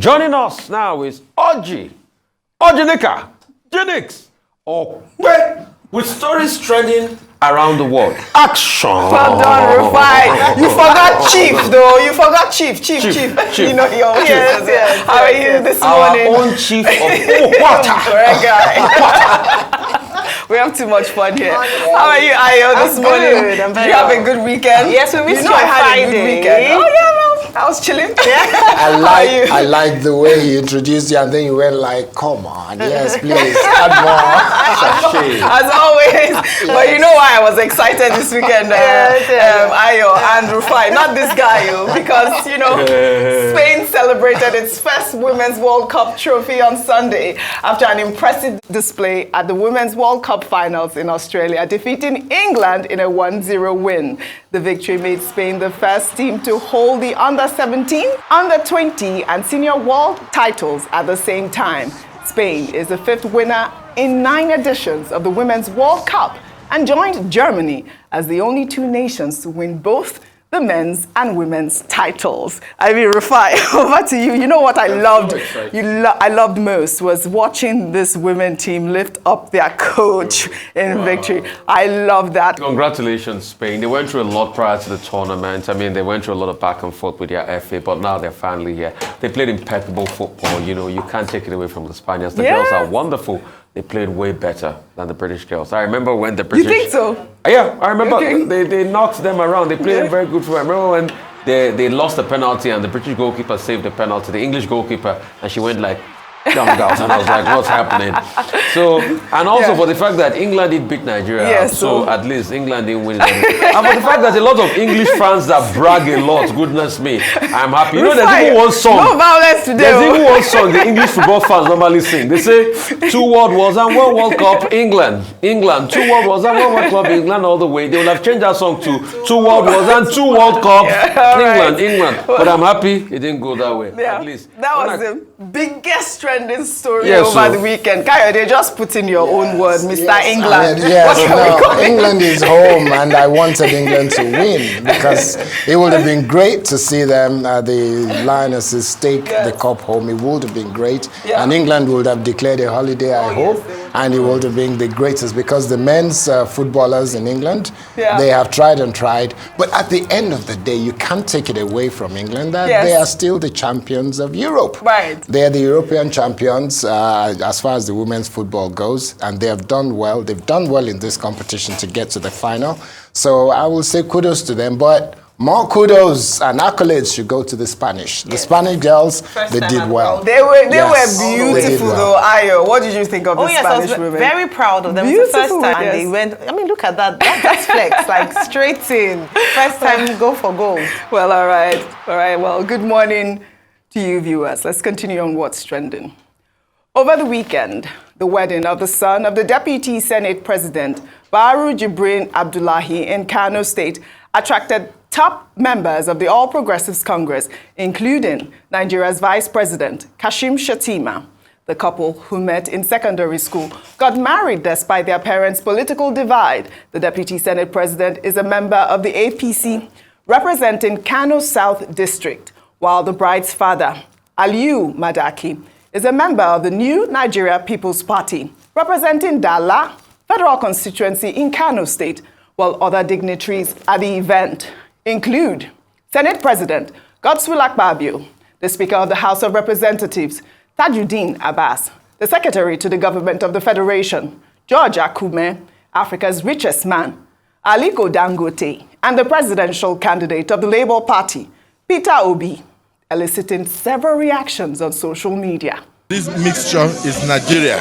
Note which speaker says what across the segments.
Speaker 1: Joining us now is Ojinika Okpe, with stories trending around the world. Action!
Speaker 2: Well done, Rufai. You forgot Chief, though. You forgot Chief. Chief. You know, yes. How are you this morning?
Speaker 1: Our own Chief of Water.
Speaker 2: Correct guy. We have too much fun here. How are you, Ayo, this morning?
Speaker 3: I'm
Speaker 2: Did you have a good weekend?
Speaker 3: Yes, we missed you
Speaker 2: I had
Speaker 3: Friday.
Speaker 2: a good weekend. Oh, yeah, well, I was chilling.
Speaker 4: I like the way he introduced you, and then you went like, come on, yes, please, add more.
Speaker 2: As always. Yes. But you know why I was excited this weekend, Ayo and Rufai, not this guy, because, you know, Spain celebrated its first Women's World Cup trophy on Sunday after an impressive display at the Women's World Cup finals in Australia, defeating England in a 1-0 win. The victory made Spain the first team to hold the under-17, under-20 and senior world titles at the same time. Spain is the fifth winner in 9 editions of the Women's World Cup and joined Germany as the only 2 nations to win both the men's and women's titles. I mean, Rufai, over to you. You know what I loved? I loved most was watching this women team lift up their coach in victory. I love that.
Speaker 1: Congratulations, Spain. They went through a lot prior to the tournament. I mean, they went through a lot of back and forth with their FA, but now they're finally here. They played impeccable football. You know, you can't take it away from the Spaniards. The girls are wonderful. They played way better than the British girls. I remember when the British...
Speaker 2: You think so?
Speaker 1: Yeah, I remember. Okay. They knocked them around. They played very good for them. I remember when they lost the penalty and the British goalkeeper saved the penalty, the English goalkeeper, and she went like, down, and I was like, what's happening? So, and also for the fact that England did beat Nigeria, so at least England didn't win. And for the fact that a lot of English fans that brag a lot, goodness me, I'm happy. You know, there's even one song.
Speaker 2: No violence today.
Speaker 1: There's even one song the English football fans normally sing. They say, 2 World Wars and 1 World Cup, England. 2 World Wars and 1 World Cup, England all the way. They will have changed that song to 2 World Wars and 2 World Cup, England. But I'm happy it didn't go that way, at least.
Speaker 2: That was the biggest trending story over the weekend. Kayo, they just put in your own word, Mr. England.
Speaker 4: England is home, and I wanted England to win because it would have been great to see them, the Lionesses, take the cup home. It would have been great, and England would have declared a holiday, I hope, and it would have been the greatest because the men's footballers in England, they have tried and tried, but at the end of the day, you can't take it away from England that they are still the champions of Europe.
Speaker 2: Right.
Speaker 4: They are the European champions as far as the women's football goes, and they have done well. They've done well in this competition to get to the final. So I will say kudos to them, but more kudos and accolades should go to the Spanish. The Spanish girls, they did well.
Speaker 2: They were beautiful though. Ayo, what did you think of the Spanish women?
Speaker 3: I was very proud of them. It was the first time they went. I mean, look at that. That's flex, like straight in. First time, go for goal.
Speaker 2: Well, all right. Well, good morning to you viewers. Let's continue on what's trending. Over the weekend, the wedding of the son of the Deputy Senate President, Barau Jibrin Abdullahi in Kano State, attracted top members of the All Progressives Congress, including Nigeria's Vice President, Kashim Shettima. The couple, who met in secondary school, got married despite their parents' political divide. The Deputy Senate President is a member of the APC, representing Kano South District, while the bride's father, Aliyu Madaki, is a member of the New Nigeria People's Party, representing Dala Federal Constituency in Kano State, while other dignitaries at the event include Senate President Godswill Akpabio, the Speaker of the House of Representatives, Tajuddin Abbas, the Secretary to the Government of the Federation, George Akume, Africa's richest man, Aliko Dangote, and the presidential candidate of the Labour Party, Peter Obi, eliciting several reactions on social media.
Speaker 5: This mixture is Nigeria.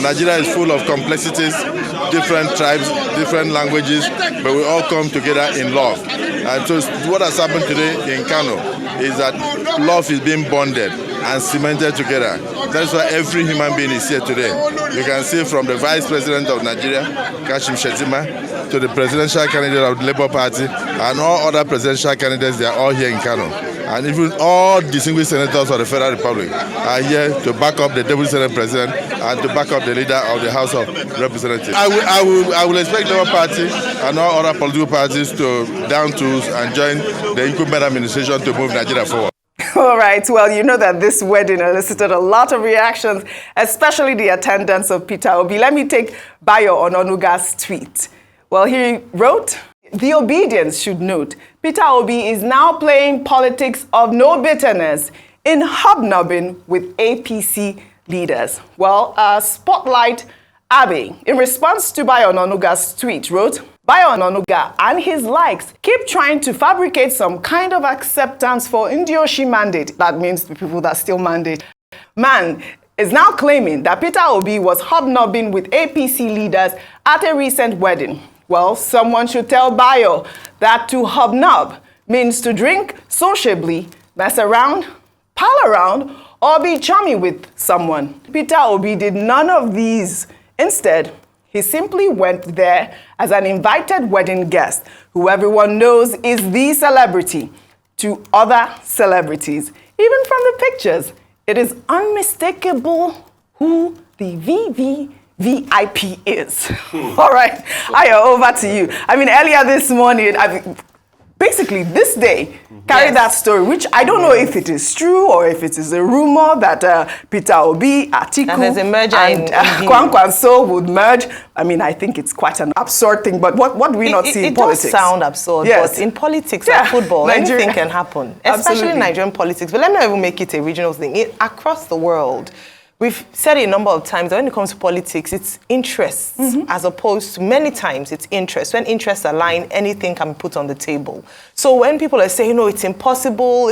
Speaker 5: Nigeria is full of complexities, different tribes, different languages, but we all come together in love. And so what has happened today in Kano is that love is being bonded and cemented together. That's why every human being is here today. You can see from the Vice President of Nigeria, Kashim Shettima, to the presidential candidate of the Labour Party, and all other presidential candidates, they are all here in Kano. And even all distinguished senators of the Federal Republic are here to back up the Deputy Senate President and to back up the leader of the House of Representatives. I will expect the Labour Party and all other political parties to down tools and join the incumbent administration to move Nigeria forward.
Speaker 2: All right. Well, you know that this wedding elicited a lot of reactions, especially the attendance of Peter Obi. Let me take Barau Ononuga's tweet. Well, he wrote, "The obedience should note, Peter Obi is now playing politics of no bitterness in hobnobbing with APC leaders." Well, Spotlight Abbey, in response to Barau Ononuga's tweet, wrote, "Barau Ononuga and his likes keep trying to fabricate some kind of acceptance for Indioshi mandate." That means the people that still mandate. Man is now claiming that Peter Obi was hobnobbing with APC leaders at a recent wedding. Well, someone should tell Barau that to hobnob means to drink sociably, mess around, pal around, or be chummy with someone. Peter Obi did none of these. Instead, he simply went there as an invited wedding guest, who everyone knows is the celebrity to other celebrities. Even from the pictures, it is unmistakable who the VIP is. All right, Ayo, over to you. I mean, earlier this morning, basically this day, carried that story, which I don't know if it is true or if it is a rumor that Peter Obi, Atiku, and Kwankwanso would merge. I mean, I think it's quite an absurd thing, but what do we not see in politics?
Speaker 3: It does sound absurd, but in politics and football, anything can happen, especially Nigerian politics. But let me not even make it a regional thing. Across the world, we've said it a number of times that when it comes to politics, it's interests as opposed to many times it's interests. When interests align, anything can be put on the table. So when people are saying, no, it's impossible,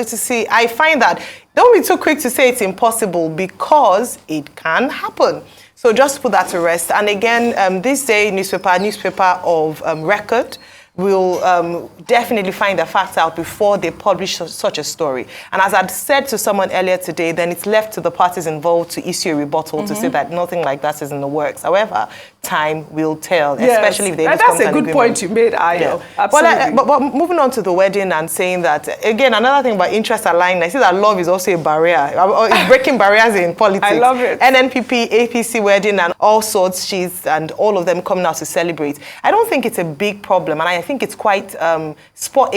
Speaker 3: I find that don't be too quick to say it's impossible because it can happen. So just put that to rest. And again, this day, newspaper of record, will definitely find the facts out before they publish such a story. And as I'd said to someone earlier today, then it's left to the parties involved to issue a rebuttal to say that nothing like that is in the works. However, time will tell, especially if they come to an agreement. That's a good
Speaker 2: point you made, Ayo.
Speaker 3: Yeah. But moving on to the wedding and saying that, again, another thing about interest aligned, I see that love is also a barrier. It's breaking barriers in politics.
Speaker 2: I love it.
Speaker 3: NNPP, APC wedding and all sorts, and all of them coming out to celebrate. I don't think it's a big problem, and I think it's quite a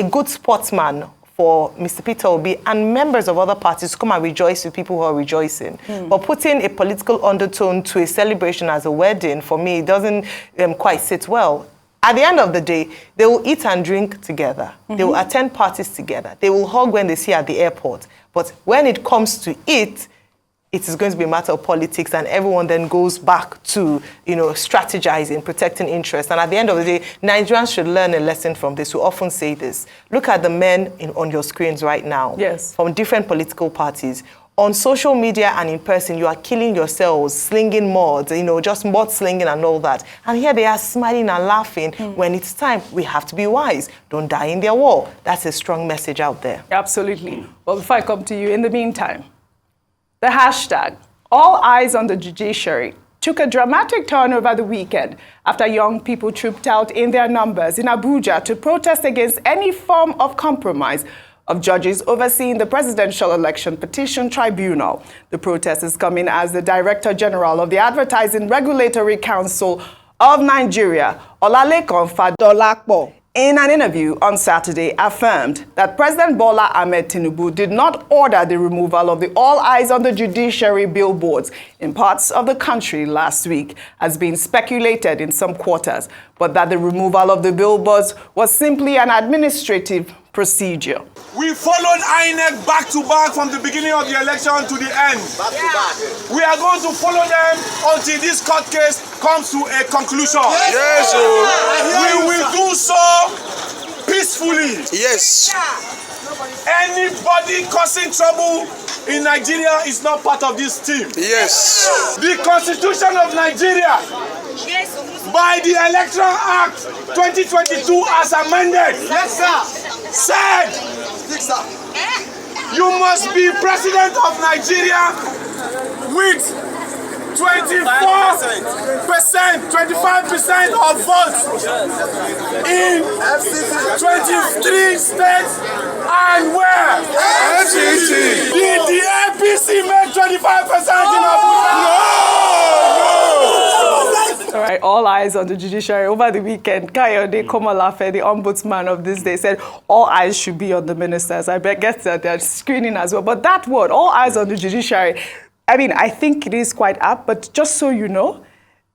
Speaker 3: good sportsman for Mr. Peter Obi and members of other parties to come and rejoice with people who are rejoicing. But putting a political undertone to a celebration as a wedding, for me, doesn't quite sit well. At the end of the day, they will eat and drink together. They will attend parties together. They will hug when they see at the airport. But when it comes to it is going to be a matter of politics, and everyone then goes back to, strategizing, protecting interests. And at the end of the day, Nigerians should learn a lesson from this. We often say this. Look at the men on your screens right now.
Speaker 2: Yes.
Speaker 3: From different political parties. On social media and in person, you are killing yourselves, slinging mud, just mud slinging and all that. And here they are smiling and laughing. When it's time, we have to be wise. Don't die in their war. That's a strong message out there.
Speaker 2: Absolutely. Well, before I come to you, in the meantime, the hashtag, All Eyes on the Judiciary, took a dramatic turn over the weekend after young people trooped out in their numbers in Abuja to protest against any form of compromise of judges overseeing the Presidential Election Petition Tribunal. The protest is coming as the Director General of the Advertising Regulatory Council of Nigeria, Olalekan Fadolapo, in an interview on Saturday, affirmed that President Bola Ahmed Tinubu did not order the removal of the All Eyes on the Judiciary billboards in parts of the country last week, as being speculated in some quarters, but that the removal of the billboards was simply an administrative procedure.
Speaker 6: We followed INEC back to back from the beginning of the election to the end. Back to back. We are going to follow them until this court case comes to a conclusion. Yes, we will do so peacefully. Yes. Anybody causing trouble in Nigeria is not part of this team. Yes. The Constitution of Nigeria, by the Electoral Act 2022 as amended, said you must be president of Nigeria with 25% of votes in 23 states and where? FCC. Did the APC make 25% in Abuja? No!
Speaker 2: All right. right, all eyes on the judiciary. Over the weekend, Kayode Komolafe, the ombudsman of this day, said all eyes should be on the ministers. I guess that they're screening as well. But that word, all eyes on the judiciary, I mean, I think it is quite apt, but just so you know,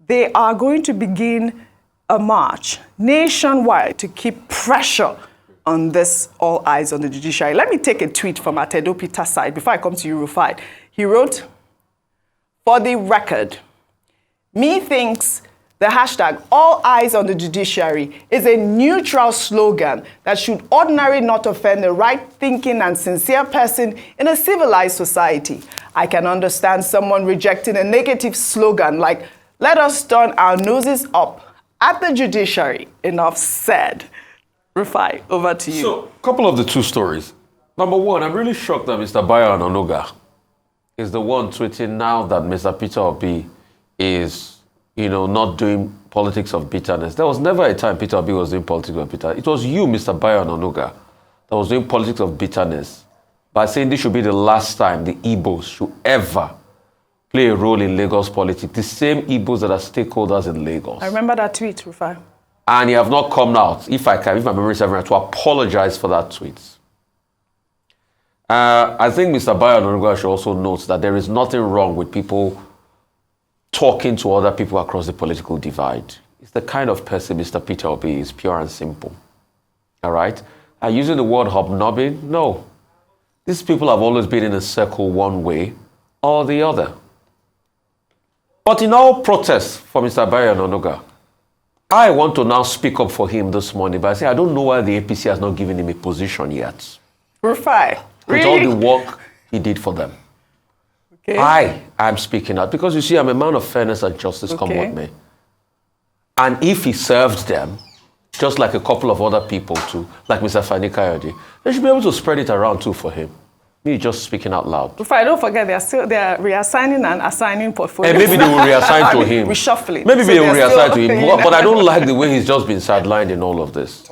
Speaker 2: they are going to begin a march nationwide to keep pressure on this all eyes on the judiciary. Let me take a tweet from Atedo Peter's side before I come to you, Rufai. He wrote, "For the record, me thinks the hashtag all eyes on the judiciary is a neutral slogan that should ordinarily not offend a right-thinking and sincere person in a civilized society. I can understand someone rejecting a negative slogan like, let us turn our noses up at the judiciary. Enough said." Rufai, over to you.
Speaker 1: So, a couple of the two stories. Number one, I'm really shocked that Mr. Bayo Ononuga is the one tweeting now that Mr. Peter Obi is, not doing politics of bitterness. There was never a time Peter Obi was doing politics of bitterness. It was you, Mr. Bayo Ononuga, that was doing politics of bitterness by saying this should be the last time the Igbos should ever play a role in Lagos politics. The same Igbos that are stakeholders in Lagos.
Speaker 2: I remember that tweet, Rufai.
Speaker 1: And you have not come out, if my memory is ever, to apologize for that tweet. I think Mr. Bayo Ononuga should also note that there is nothing wrong with people talking to other people across the political divide. It's the kind of person Mr. Peter Obi is, pure and simple. All right? Are you using the word hobnobbing? No. These people have always been in a circle one way or the other. But in all protests for Mr. Bayo Ononuga, I want to now speak up for him this morning, but I say I don't know why the APC has not given him a position yet.
Speaker 2: Rufai,
Speaker 1: with all the work he did for them. Okay. I am speaking out because you see, I'm a man of fairness and justice, come what may. And if he served them, just like a couple of other people too, like Mr. Fani Kayode, they should be able to spread it around too for him. Me just speaking out loud.
Speaker 2: Rufai, don't forget, they're reassigning and assigning portfolios.
Speaker 1: And maybe they will reassign to him.
Speaker 2: Reshuffling.
Speaker 1: Maybe they will reassign to him. But I don't like the way he's just been sidelined in all of this.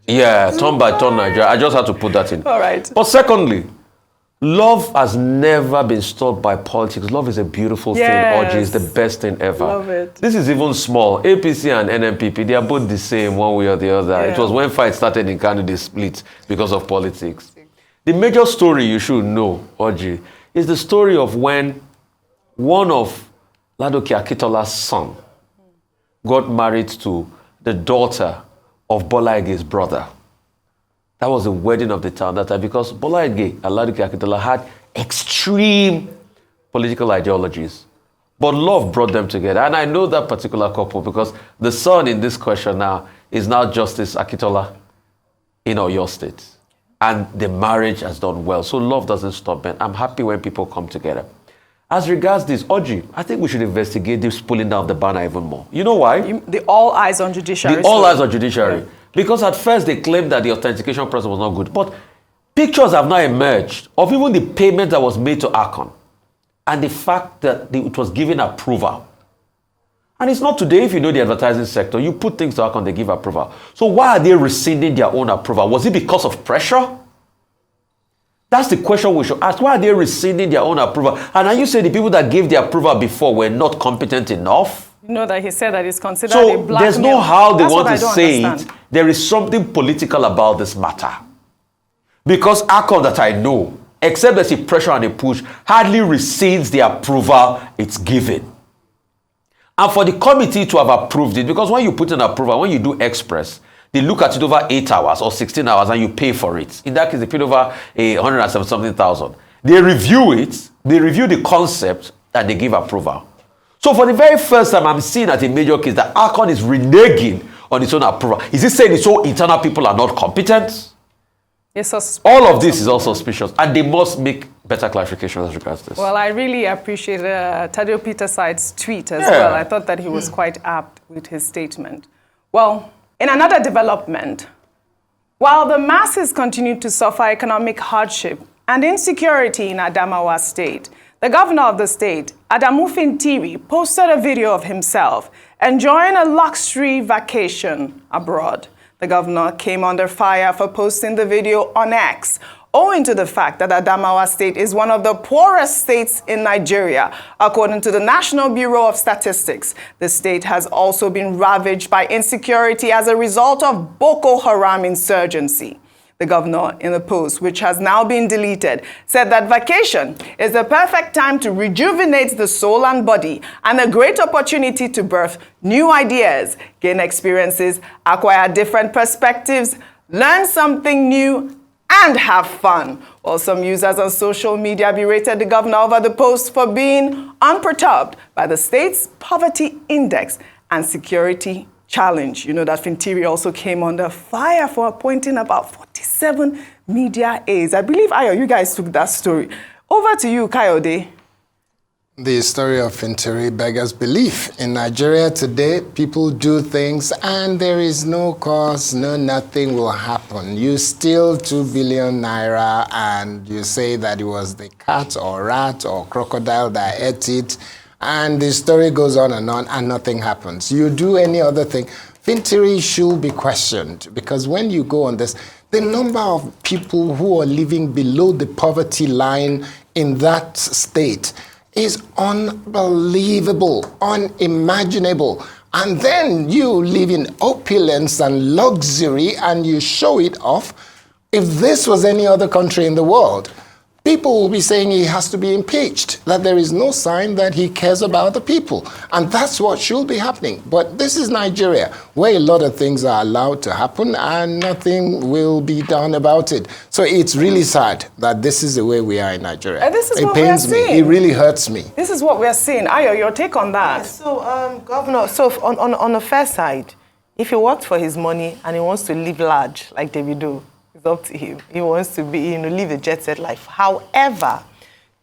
Speaker 1: Yeah, turn by turn Nigeria. I just had to put that in.
Speaker 2: All right.
Speaker 1: But secondly, love has never been stopped by politics. Love is a beautiful thing. Oji is the best thing ever.
Speaker 2: Love it.
Speaker 1: This is even small. APC and NNPP, they are both the same one way or the other. Yeah. It was when fight started in Kano, they split because of politics. The major story you should know, Oji, is the story of when one of Ladoke Akitola's son got married to the daughter of Bola Ige's brother. That was the wedding of the town that time because Bola Ige and Ladoke Akitola had extreme political ideologies. But love brought them together. And I know that particular couple because the son in this question now is now Justice Akitola in Oyo State. And the marriage has done well. So love doesn't stop, man. I'm happy when people come together. As regards this, Oji, I think we should investigate this pulling down the banner even more. You know why?
Speaker 2: The all eyes on judiciary.
Speaker 1: The all eyes on judiciary. Yeah. Because at first they claimed that the authentication process was not good. But pictures have now emerged of even the payment that was made to Akon. And the fact that it was given approval. And it's not today, if you know the advertising sector, you put things to Akon, they give approval. So why are they rescinding their own approval? Was it because of pressure? That's the question we should ask. Why are they rescinding their own approval? And are you saying the people that gave the approval before were not competent enough?
Speaker 2: You know that he said that it's considered a blackmail.
Speaker 1: So there's no how they want to say it. There is something political about this matter. Because Akon that I know, except there's a pressure and a push, hardly rescinds the approval it's given. And for the committee to have approved it, because when you put in approval, when you do express, they look at it over 8 hours or 16 hours and you pay for it. In that case, they paid over 170,000. They review it, they review the concept, and they give approval. So for the very first time, I'm seeing at a major case that Akon is reneging on its own approval. Is he saying its own internal people are not competent?
Speaker 2: Yes,
Speaker 1: all of this is also suspicious, and they must make better clarifications as regards this.
Speaker 2: Well, I really appreciate Tadeo Peterside's tweet as well. I thought that he was quite apt with his statement. Well, in another development, while the masses continue to suffer economic hardship and insecurity in Adamawa State, the governor of the state, Adamu Fintiri, posted a video of himself enjoying a luxury vacation abroad. The governor came under fire for posting the video on X, owing to the fact that Adamawa State is one of the poorest states in Nigeria. According to the National Bureau of Statistics, the state has also been ravaged by insecurity as a result of Boko Haram insurgency. The governor, in a post which has now been deleted, said that vacation is the perfect time to rejuvenate the soul and body and a great opportunity to birth new ideas, gain experiences, acquire different perspectives, learn something new, and have fun. While some users on social media berated the governor over the post for being unperturbed by the state's poverty index and security challenge. You know that Fintiri also came under fire for appointing about 47 media aides. I believe, Ayo, you guys took that story. Over to you, Kayode.
Speaker 4: The story of Fintiri beggars belief. In Nigeria today, people do things and there is no cause, nothing will happen. You steal 2 billion naira and you say that it was the cat or rat or crocodile that ate it. And the story goes on and nothing happens. You do any other thing, Fintiri should be questioned, because when you go on this, the number of people who are living below the poverty line in that state is unbelievable, unimaginable. And then you live in opulence and luxury and you show it off. If this was any other country in the world, people will be saying he has to be impeached, that there is no sign that he cares about the people. And that's what should be happening. But this is Nigeria, where a lot of things are allowed to happen and nothing will be done about it. So it's really sad that this is the way we are in Nigeria.
Speaker 2: And this is
Speaker 4: it
Speaker 2: what
Speaker 4: pains
Speaker 2: we are
Speaker 4: me.
Speaker 2: seeing.
Speaker 4: It really hurts me.
Speaker 2: This is what we're seeing. Ayo, your take on that?
Speaker 3: Yeah, so, Governor, so on the fair side, if he worked for his money and he wants to live large, like Davido, it's up to him. He wants to be, live a jet-set life. However,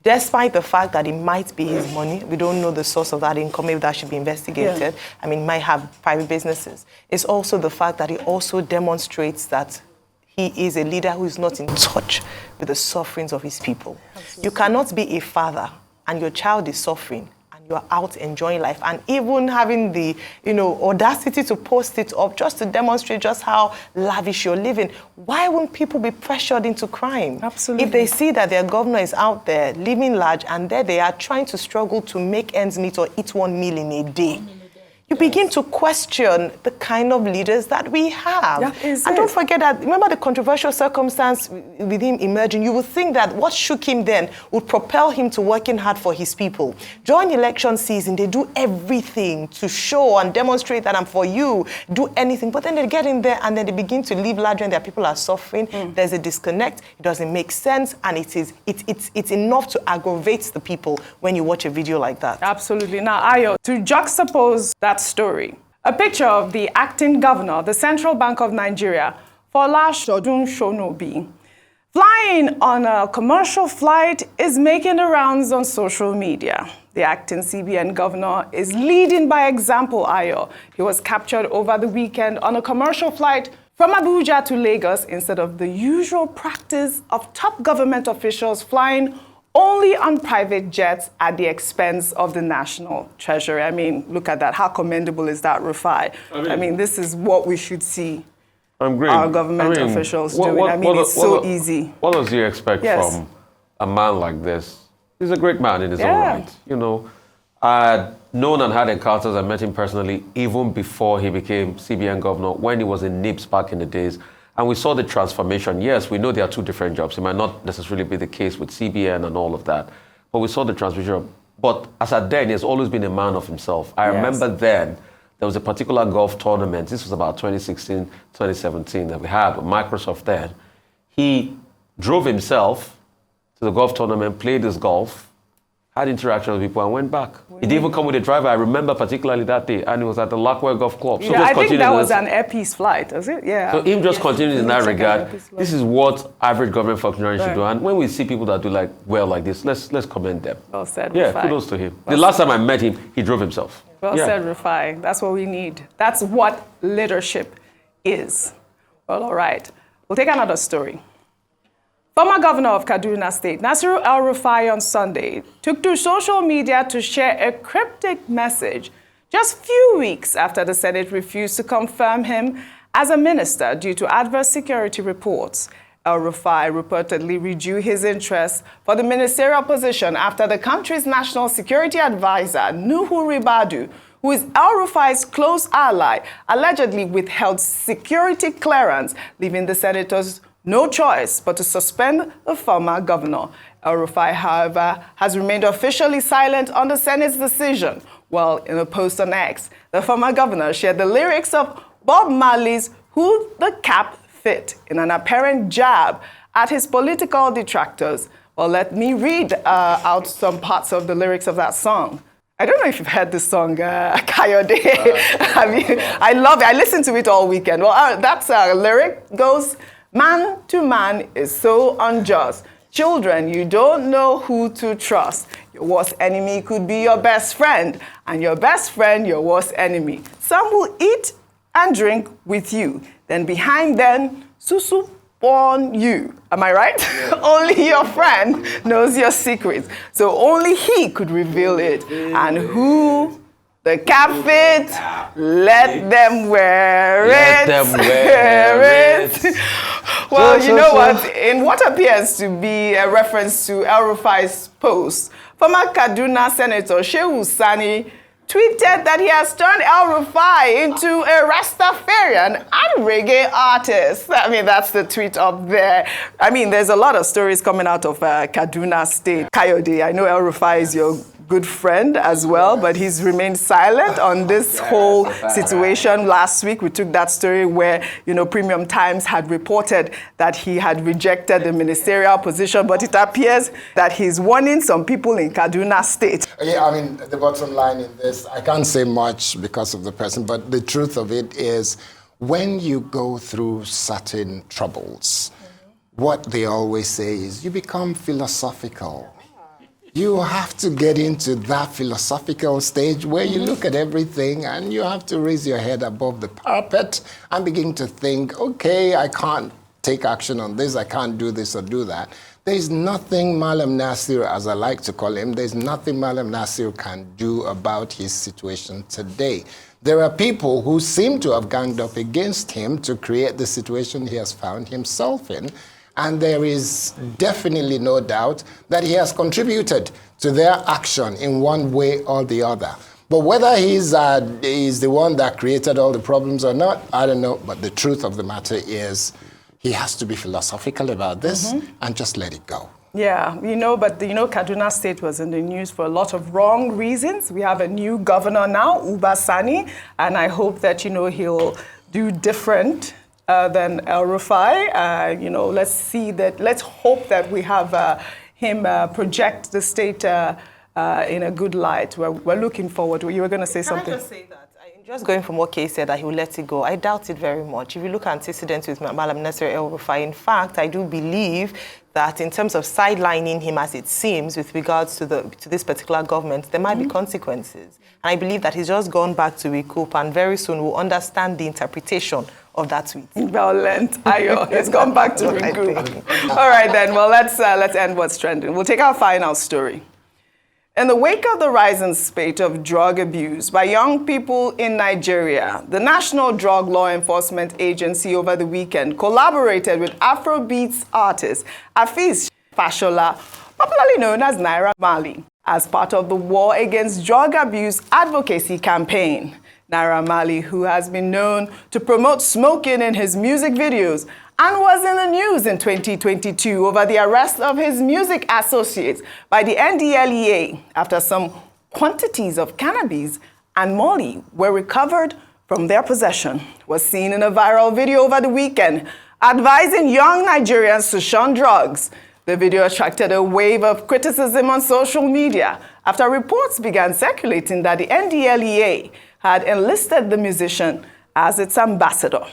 Speaker 3: despite the fact that it might be his money, we don't know the source of that income, maybe that should be investigated. Yeah. I mean, might have private businesses. It's also the fact that he also demonstrates that he is a leader who is not in touch with the sufferings of his people. Absolutely. You cannot be a father and your child is suffering and you're out enjoying life and even having the, audacity to post it up just to demonstrate just how lavish you're living. Why won't people be pressured into crime?
Speaker 2: Absolutely.
Speaker 3: If they see that their governor is out there living large and there they are trying to struggle to make ends meet or eat one meal in a day, you begin to question the kind of leaders that we have. And don't forget that, remember the controversial circumstance with him emerging, you would think that what shook him then would propel him to working hard for his people. During election season, they do everything to show and demonstrate that I'm for you, do anything, but then they get in there and then they begin to live larger and their people are suffering. There's a disconnect, it doesn't make sense, and it's enough to aggravate the people when you watch a video like that.
Speaker 2: Absolutely. Now, Ayo, to juxtapose that story, a picture of the acting governor of the Central Bank of Nigeria, Fola Sodun Shonobi, flying on a commercial flight is making the rounds on social media. The acting CBN governor is leading by example, Ayo. He was captured over the weekend on a commercial flight from Abuja to Lagos instead of the usual practice of top government officials flying only on private jets at the expense of the national treasury. I mean, look at that. How commendable is that, Rufai? I mean, this is what we should see our government officials doing. It's so easy.
Speaker 1: What does you expect from a man like this? He's a great man in his own right. I had known and had encounters. I met him personally even before he became CBN governor, when he was in NIPS back in the days. And we saw the transformation. Yes, we know there are two different jobs. It might not necessarily be the case with CBN and all of that, but we saw the transformation. But as at then, he's always been a man of himself. I remember then, there was a particular golf tournament. This was about 2016, 2017 that we had with Microsoft then. He drove himself to the golf tournament, played his golf, had interaction with people and went back. He didn't even come with a driver. I remember particularly that day, and it was at the Lackwell Golf Club. So
Speaker 2: I think that was an APC flight, was it? Yeah.
Speaker 1: So him just continuing in that regard. This is what average government functionaries should do. And when we see people that do like this, let's commend them.
Speaker 2: Well said,
Speaker 1: yeah,
Speaker 2: Rufai.
Speaker 1: kudos to him. The last time I met him, he drove himself.
Speaker 2: Well said, Rufai. That's what we need. That's what leadership is. Well, all right. We'll take another story. Former governor of Kaduna State, Nasiru El-Rufai, on Sunday took to social media to share a cryptic message just few weeks after the Senate refused to confirm him as a minister due to adverse security reports. El-Rufai reportedly withdrew his interest for the ministerial position after the country's national security advisor, Nuhu Ribadu, who is El-Rufai's close ally, allegedly withheld security clearance, leaving the senators no choice but to suspend the former governor. El-Rufai, however, has remained officially silent on the Senate's decision. Well, in a post on X, the former governor shared the lyrics of Bob Marley's Who the Cap Fit in an apparent jab at his political detractors. Well, let me read out some parts of the lyrics of that song. I don't know if you've heard this song, Kayode. I love it. I listened to it all weekend. Well, that's lyric goes, man to man is so unjust. Children, you don't know who to trust. Your worst enemy could be your best friend, and your best friend, your worst enemy. Some will eat and drink with you. Then behind them, susu on you. Am I right? Yeah. Only your friend knows your secrets. So only he could reveal it. And who the cap fit, let them wear it. Let them wear it. Well, you know what? In what appears to be a reference to El-Rufai's post, former Kaduna Senator Shehu Sani tweeted that he has turned El-Rufai into a Rastafarian and reggae artist. I mean, that's the tweet up there. I mean, there's a lot of stories coming out of Kaduna State. Kayode, I know El-Rufai is your good friend as well, but he's remained silent on this whole situation. Last week, we took that story where, you know, Premium Times had reported that he had rejected the ministerial position, but it appears that he's warning some people in Kaduna State.
Speaker 4: Yeah, I mean, the bottom line in this, I can't say much because of the person, but the truth of it is when you go through certain troubles, what they always say is you become philosophical. You have to get into that philosophical stage where you look at everything and you have to raise your head above the parapet and begin to think, okay, I can't take action on this, I can't do this or do that. There's nothing Malam Nasir, as I like to call him, there's nothing Malam Nasir can do about his situation today. There are people who seem to have ganged up against him to create the situation he has found himself in. And there is definitely no doubt that he has contributed to their action in one way or the other. But whether he's the one that created all the problems or not, I don't know. But the truth of the matter is he has to be philosophical about this and just let it go.
Speaker 2: Yeah, Kaduna State was in the news for a lot of wrong reasons. We have a new governor now, Uba Sani, and I hope that, he'll do different than El-Rufai. Let's hope that we have him project the state in a good light. We're looking forward. You were going to say something?
Speaker 3: Can I just say that? Just going from what Kay said, that he will let it go, I doubt it very much. If you look at antecedents with Malam Nasir El-Rufai, in fact, I do believe that in terms of sidelining him, as it seems, with regards to this particular government, there might be consequences. And I believe that he's just gone back to recoup, and very soon we'll understand the interpretation of that tweet.
Speaker 2: Violent. Ayo, he's gone back to recoup. All right, then. Well, let's end what's trending. We'll take our final story. In the wake of the rising spate of drug abuse by young people in Nigeria, the National Drug Law Enforcement Agency over the weekend collaborated with Afrobeats artist Afeez Fashola, popularly known as Naira Marley, as part of the War Against Drug Abuse advocacy campaign. Naira Marley, who has been known to promote smoking in his music videos, and was in the news in 2022 over the arrest of his music associates by the NDLEA after some quantities of cannabis and molly were recovered from their possession, was seen in a viral video over the weekend advising young Nigerians to shun drugs. The video attracted a wave of criticism on social media after reports began circulating that the NDLEA had enlisted the musician as its ambassador.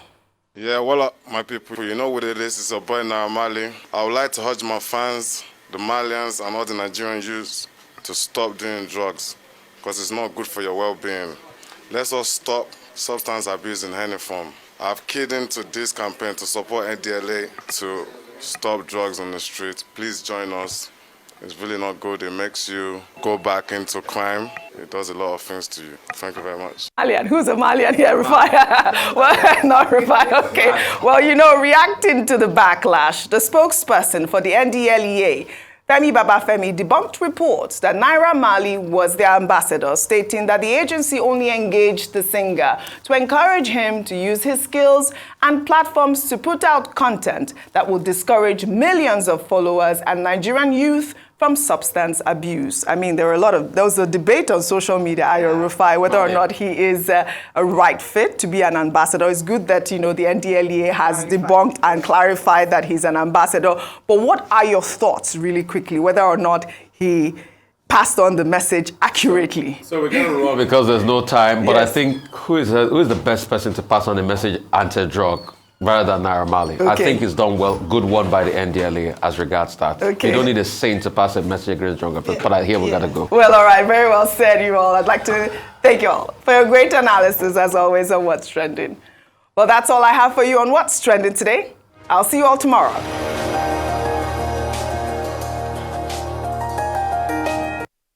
Speaker 5: Yeah, well, my people, you know what it is. It's a boy Naira Marley. I would like to urge my fans, the Malians, and all the Nigerian youths to stop doing drugs because it's not good for your well-being. Let's all stop substance abuse in any form. I've keyed into this campaign to support NDLA to stop drugs on the street. Please join us. It's really not good. It makes you go back into crime.
Speaker 7: It does a lot of things to you. Thank you very much.
Speaker 2: Malian. Who's a Malian here? Rufai. Well, not Rufai. Okay. Well, you know, reacting to the backlash, the spokesperson for the NDLEA, Femi Babafemi, debunked reports that Naira Marley was their ambassador, stating that the agency only engaged the singer to encourage him to use his skills and platforms to put out content that will discourage millions of followers and Nigerian youth from substance abuse. I mean, there was a debate on social media, Ayo Rufai, whether or not he is a right fit to be an ambassador. It's good that, you know, the NDLEA has debunked and clarified that he's an ambassador. But what are your thoughts, really quickly, whether or not he passed on the message accurately?
Speaker 1: So we're going to roll because there's no time, but
Speaker 2: Yes.
Speaker 1: I think who is the best person to pass on the message anti-drug? Rather than Naira Marley.
Speaker 2: Okay.
Speaker 1: I think it's done well, good one by the NDLEA as regards that.
Speaker 2: Okay.
Speaker 1: You don't need a saint to pass a message against drug, but here we gotta go.
Speaker 2: Well, all right, very well said, you all. I'd like to thank you all for your great analysis, as always, on What's Trending. Well, that's all I have for you on What's Trending today. I'll see you all tomorrow.